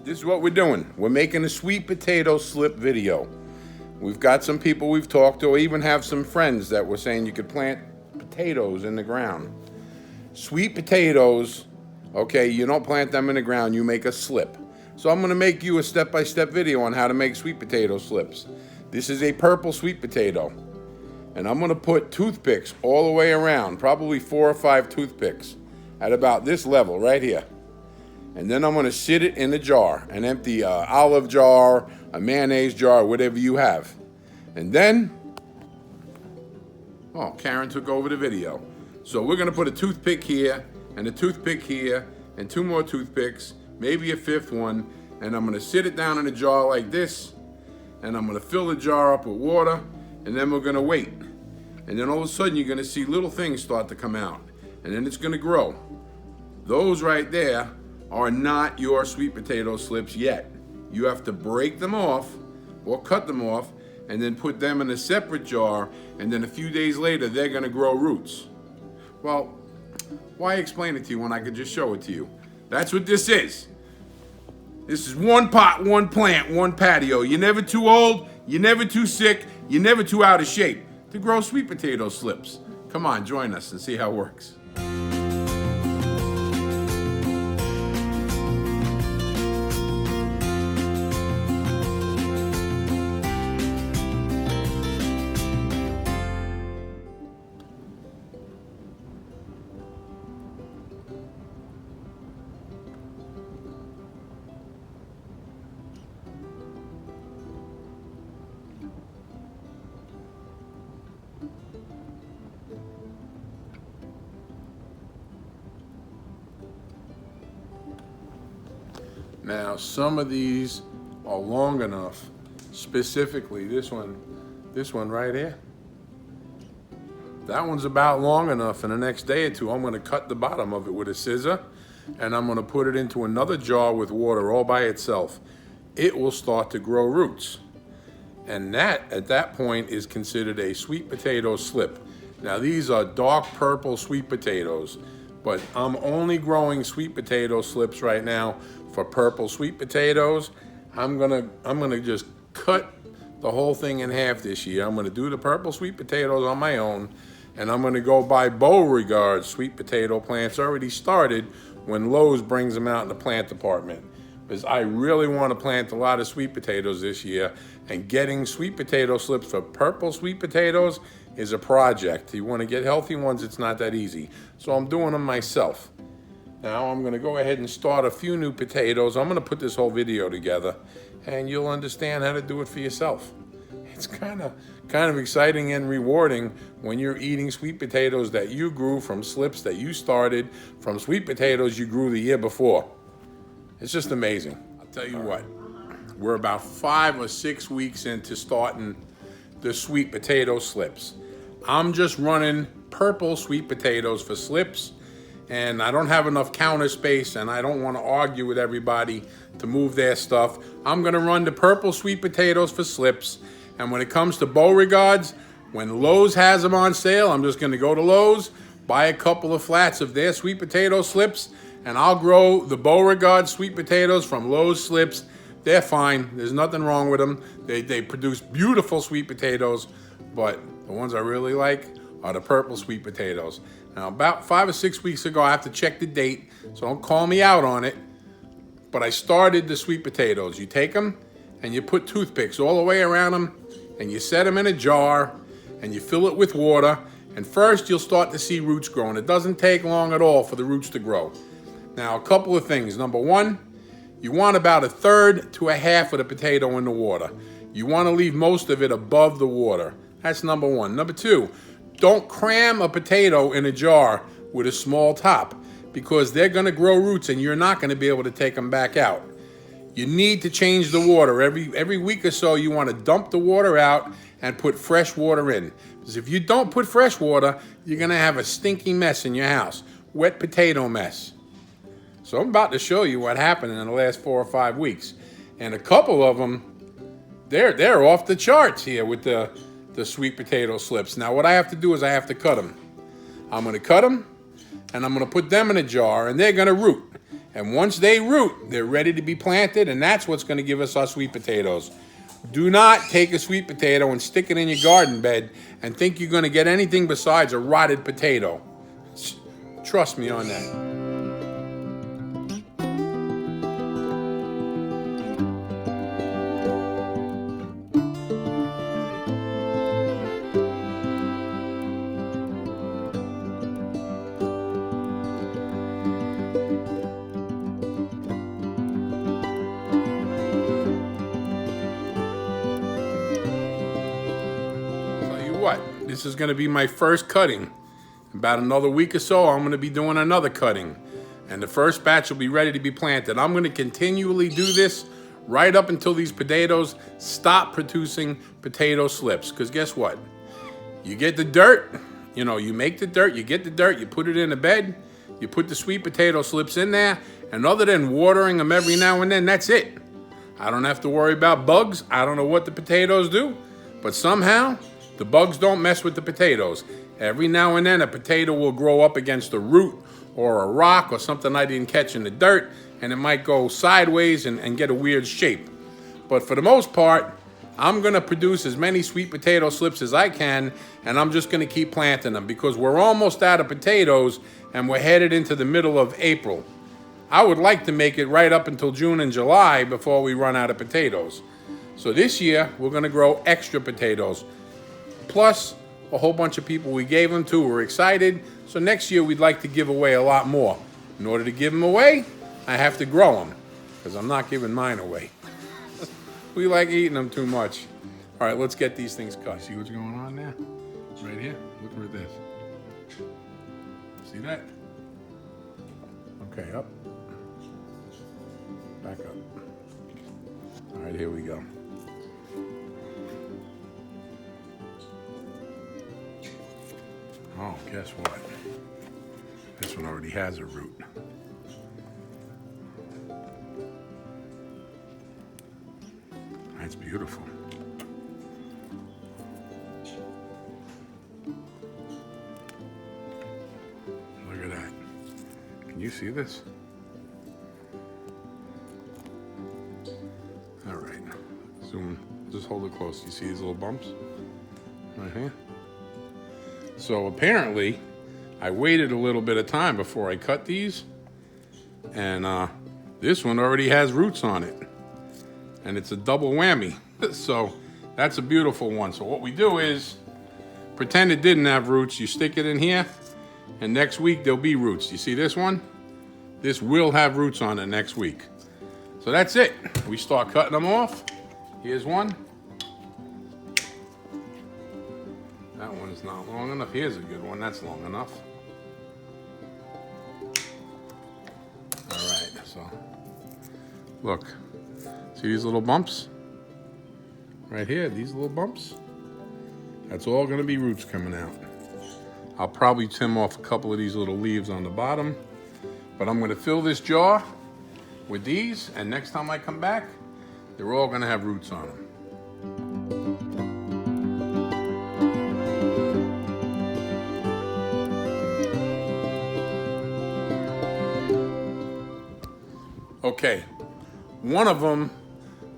This is what we're doing. We're making a sweet potato slip video. We've got some people we've talked to, or even have some friends that were saying you could plant potatoes in the ground. Sweet potatoes, okay, you don't plant them in the ground, you make a slip. So I'm gonna make you a step-by-step video on how to make sweet potato slips. This is a purple sweet potato. And I'm gonna put toothpicks all the way around, probably 4 or 5 toothpicks at about this level right here. And then I'm gonna sit it in a jar, an empty olive jar, a mayonnaise jar, whatever you have. And then, oh, Karen took over the video. So we're gonna put a toothpick here, and a toothpick here, and 2 more toothpicks, maybe a 5th one, and I'm gonna sit it down in a jar like this, and I'm gonna fill the jar up with water, and then we're gonna wait. And then all of a sudden you're gonna see little things start to come out, and then it's gonna grow. Those right there are not your sweet potato slips yet. You have to break them off or cut them off and then put them in a separate jar, and then a few days later they're gonna grow roots. Well, why explain it to you when I could just show it to you? That's what this is. This is 1 pot, 1 plant, 1 patio. You're never too old, you're never too sick, you're never too out of shape to grow sweet potato slips. Come on, join us and see how it works. Now, some of these are long enough, specifically this one right here. That one's about long enough. In the next day or two, I'm gonna cut the bottom of it with a scissor, and I'm gonna put it into another jar with water all by itself. It will start to grow roots. And that, at that point, is considered a sweet potato slip. Now, these are dark purple sweet potatoes, but I'm only growing sweet potato slips right now for purple sweet potatoes. I'm gonna just cut the whole thing in half this year. I'm gonna do the purple sweet potatoes on my own, and I'm gonna go buy Beauregard sweet potato plants already started when Lowe's brings them out in the plant department. Because I really want to plant a lot of sweet potatoes this year, and getting sweet potato slips for purple sweet potatoes is a project. You want to get healthy ones, it's not that easy. So I'm doing them myself. Now I'm gonna go ahead and start a few new potatoes. I'm gonna put this whole video together and you'll understand how to do it for yourself. It's kind of exciting and rewarding when you're eating sweet potatoes that you grew from slips that you started from sweet potatoes you grew the year before. It's just amazing. I'll tell you what, we're about 5 or 6 weeks into starting the sweet potato slips. I'm just running purple sweet potatoes for slips, and I don't have enough counter space, and I don't want to argue with everybody to move their stuff. I'm gonna run the purple sweet potatoes for slips, and when it comes to Beauregards, when Lowe's has them on sale, I'm just gonna go to Lowe's, buy a couple of flats of their sweet potato slips, and I'll grow the Beauregard sweet potatoes from Lowe's slips. They're fine, there's nothing wrong with them. They produce beautiful sweet potatoes, but the ones I really like are the purple sweet potatoes. Now, about 5 or 6 weeks ago, I have to check the date, so don't call me out on it, but I started the sweet potatoes. You take them and you put toothpicks all the way around them, and you set them in a jar, and you fill it with water, and first you'll start to see roots growing. It doesn't take long at all for the roots to grow. Now, a couple of things. Number one, you want about 1/3 to 1/2 of the potato in the water. You want to leave most of it above the water. That's number one. Number two, don't cram a potato in a jar with a small top, because they're gonna grow roots and you're not gonna be able to take them back out. You need to change the water. Every week or so, you wanna dump the water out and put fresh water in. Because if you don't put fresh water, you're gonna have a stinky mess in your house. Wet potato mess. So I'm about to show you what happened in the last 4 or 5 weeks. And a couple of them, they're off the charts here with the sweet potato slips. Now what I have to do is I have to cut them. I'm gonna cut them, and I'm gonna put them in a jar, and they're gonna root. And once they root, they're ready to be planted, and that's what's going to give us our sweet potatoes. Do not take a sweet potato and stick it in your garden bed and think you're going to get anything besides a rotted potato. Trust me on that. This is going to be my first cutting. In about another week or so, I'm going to be doing another cutting. And the first batch will be ready to be planted. I'm going to continually do this right up until these potatoes stop producing potato slips. Because guess what? You get the dirt, you make the dirt, you get the dirt, you put it in a bed, you put the sweet potato slips in there, and other than watering them every now and then, that's it. I don't have to worry about bugs. I don't know what the potatoes do, but somehow the bugs don't mess with the potatoes. Every now and then a potato will grow up against a root or a rock or something I didn't catch in the dirt, and it might go sideways and get a weird shape. But for the most part, I'm gonna produce as many sweet potato slips as I can, and I'm just gonna keep planting them because we're almost out of potatoes and we're headed into the middle of April. I would like to make it right up until June and July before we run out of potatoes. So this year, we're gonna grow extra potatoes. Plus, a whole bunch of people we gave them to were excited. So next year, we'd like to give away a lot more. In order to give them away, I have to grow them because I'm not giving mine away. We like eating them too much. All right, let's get these things cut. See what's going on there? Right here, look at this. See that? Okay, up. Back up. All right, here we go. Oh, guess what? This one already has a root. That's beautiful. Look at that. Can you see this? All right. Zoom. Just hold it close. You see these little bumps? Right here. So apparently, I waited a little bit of time before I cut these, and this one already has roots on it, and it's a double whammy. So that's a beautiful one. So what we do is, pretend it didn't have roots, you stick it in here, and next week there'll be roots. You see this one? This will have roots on it next week. So that's it. We start cutting them off. Here's one. That one's not long enough. Here's a good one. That's long enough. All right, so look. See these little bumps? Right here, these little bumps? That's all gonna be roots coming out. I'll probably trim off a couple of these little leaves on the bottom, but I'm gonna fill this jar with these, and next time I come back, they're all gonna have roots on them. Okay, one of them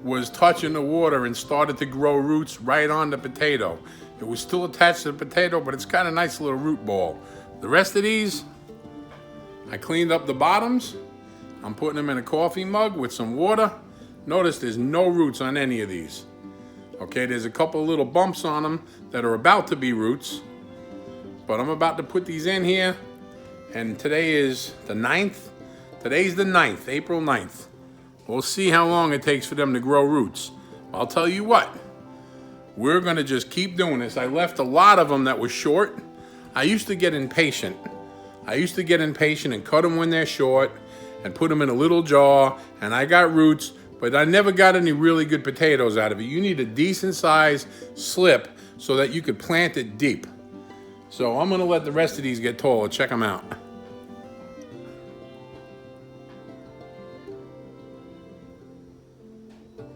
was touching the water and started to grow roots right on the potato. It was still attached to the potato, but it's got a nice little root ball. The rest of these, I cleaned up the bottoms. I'm putting them in a coffee mug with some water. Notice there's no roots on any of these. Okay, there's a couple little bumps on them that are about to be roots, but I'm about to put these in here, and today is the 9th. Today's the 9th, April 9th. We'll see how long it takes for them to grow roots. I'll tell you what, we're gonna just keep doing this. I left a lot of them that were short. I used to get impatient. And cut them when they're short and put them in a little jar, and I got roots, but I never got any really good potatoes out of it. You need a decent sized slip so that you could plant it deep. So I'm gonna let the rest of these get taller. Check them out.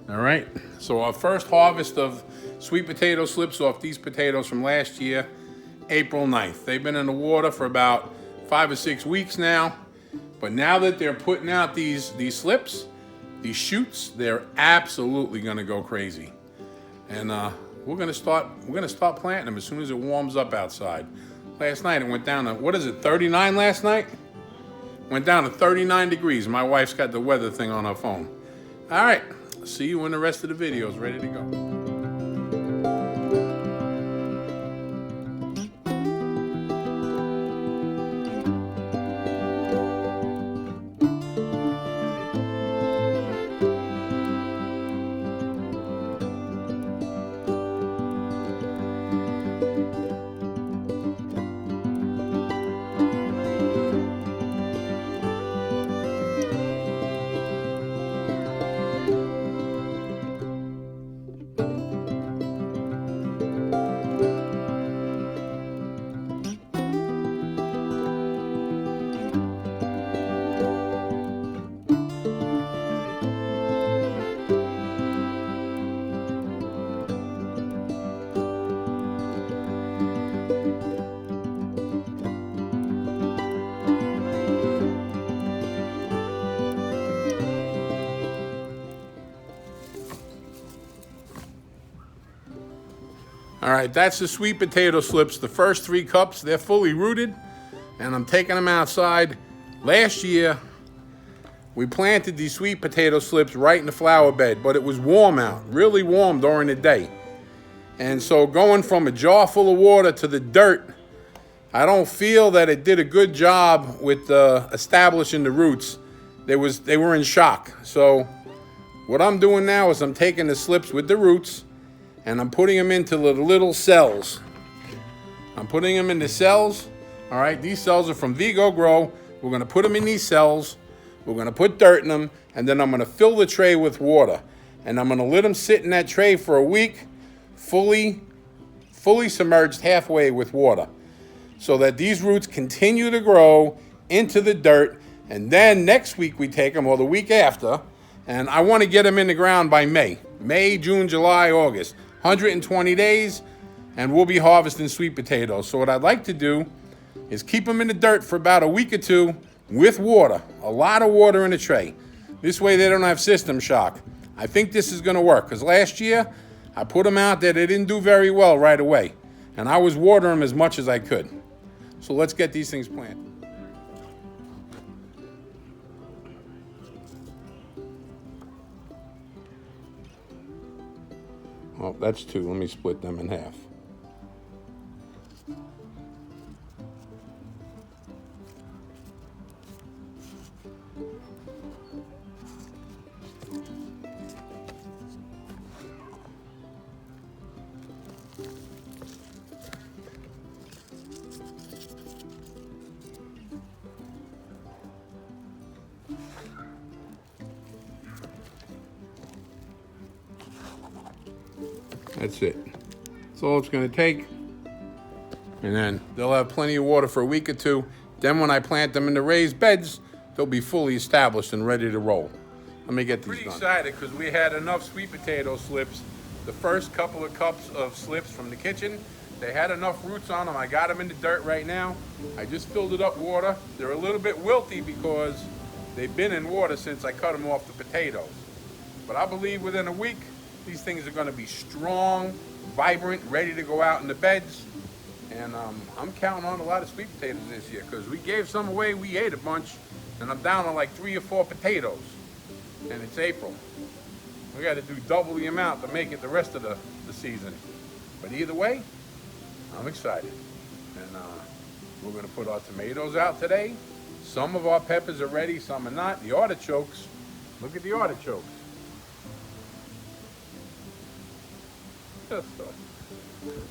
All right, so our first harvest of sweet potato slips off these potatoes from last year, April 9th. They've been in the water for about 5 or 6 weeks now, But now that they're putting out these slips, these shoots, they're absolutely gonna go crazy. And we're gonna start planting them as soon as it warms up outside. Last night it went down to, what is it, 39 last night? Went down to 39 degrees. My wife's got the weather thing on her phone. All right, see you when the rest of the video is ready to go. All right, that's the sweet potato slips. The first 3 cups, they're fully rooted, and I'm taking them outside. Last year, we planted these sweet potato slips right in the flower bed, but it was warm out, really warm during the day. And so going from a jar full of water to the dirt, I don't feel that it did a good job with establishing the roots. They were in shock. So what I'm doing now is I'm taking the slips with the roots, and I'm putting them into the little cells. I'm putting them into cells. All right, these cells are from Vigo Grow. We're gonna put them in these cells. We're gonna put dirt in them, and then I'm gonna fill the tray with water. And I'm gonna let them sit in that tray for a week, fully submerged halfway with water, so that these roots continue to grow into the dirt. And then next week we take them, or the week after, and I wanna get them in the ground by May, June, July, August. 120 days, and we'll be harvesting sweet potatoes. So what I'd like to do is keep them in the dirt for about a week or 2 with water, a lot of water in a tray. This way they don't have system shock. I think this is gonna work, because last year I put them out there, they didn't do very well right away, and I was watering them as much as I could. So let's get these things planted. Well, that's 2. Let me split them in half. That's it. That's all it's going to take. And then they'll have plenty of water for a week or 2. Then when I plant them in the raised beds, they'll be fully established and ready to roll. Let me get these done. Pretty excited because we had enough sweet potato slips. The first couple of cups of slips from the kitchen, they had enough roots on them. I got them in the dirt right now. I just filled it up with water. They're a little bit wilty because they've been in water since I cut them off the potatoes. But I believe within a week, these things are going to be strong, vibrant, ready to go out in the beds. And I'm counting on a lot of sweet potatoes this year because we gave some away, we ate a bunch, and I'm down to like 3 or 4 potatoes. And it's April. We got to do double the amount to make it the rest of the season. But either way, I'm excited. And we're going to put our tomatoes out today. Some of our peppers are ready, some are not. The artichokes, look at the artichokes.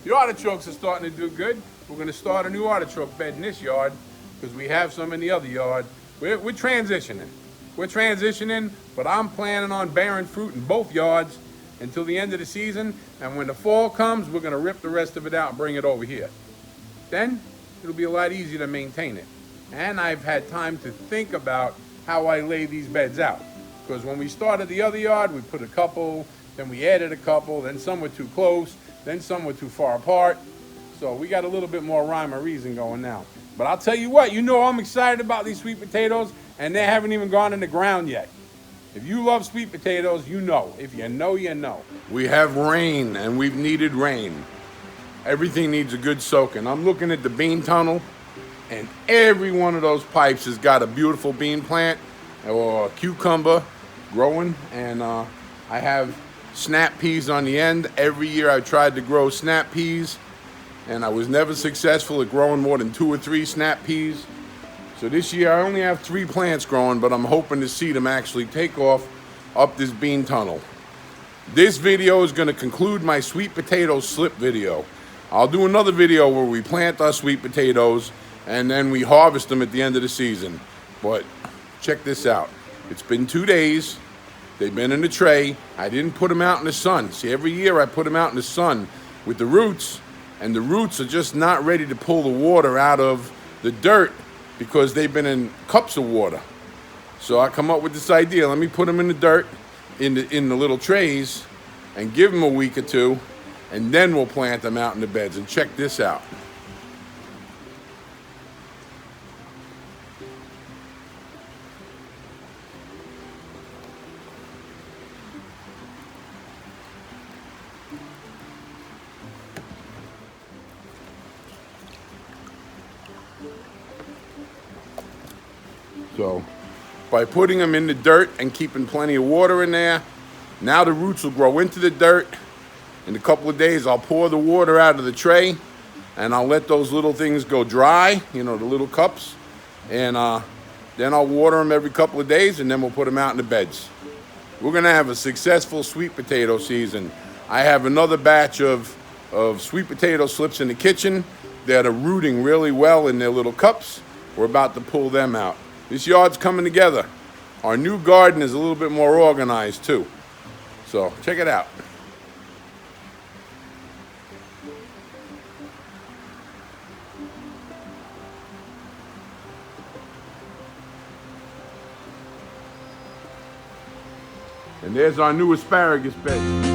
The artichokes are starting to do good. We're going to start a new artichoke bed in this yard because we have some in the other yard. We're transitioning. We're transitioning, but I'm planning on bearing fruit in both yards until the end of the season. And when the fall comes, we're going to rip the rest of it out and bring it over here. Then it'll be a lot easier to maintain it. And I've had time to think about how I lay these beds out. Because when we started the other yard, we put a couple, then we added a couple, then some were too close, then some were too far apart. So we got a little bit more rhyme or reason going now. But I'll tell you what, you know I'm excited about these sweet potatoes, and they haven't even gone in the ground yet. If you love sweet potatoes, you know. If you know, you know. We have rain, and we've needed rain. Everything needs a good soaking. I'm looking at the bean tunnel, and every one of those pipes has got a beautiful bean plant or a cucumber growing, and I have snap peas on the end. Every year I tried to grow snap peas, and I was never successful at growing more than 2 or 3 snap peas. So this year I only have 3 plants growing, but I'm hoping to see them actually take off up this bean tunnel. This video is going to conclude my sweet potato slip video. I'll do another video where we plant our sweet potatoes and then we harvest them at the end of the season. But check this out. It's been 2 days. They've been in the tray. I didn't put them out in the sun. See, every year I put them out in the sun with the roots, and the roots are just not ready to pull the water out of the dirt because they've been in cups of water. So I come up with this idea. Let me put them in the dirt, in the little trays, and give them a week or 2, and then we'll plant them out in the beds. And check this out. So by putting them in the dirt and keeping plenty of water in there, now the roots will grow into the dirt. In a couple of days, I'll pour the water out of the tray, and I'll let those little things go dry, you know, the little cups. And then I'll water them every couple of days, and then we'll put them out in the beds. We're going to have a successful sweet potato season. I have another batch of sweet potato slips in the kitchen that are rooting really well in their little cups. We're about to pull them out. This yard's coming together. Our new garden is a little bit more organized too. So check it out. And there's our new asparagus bed.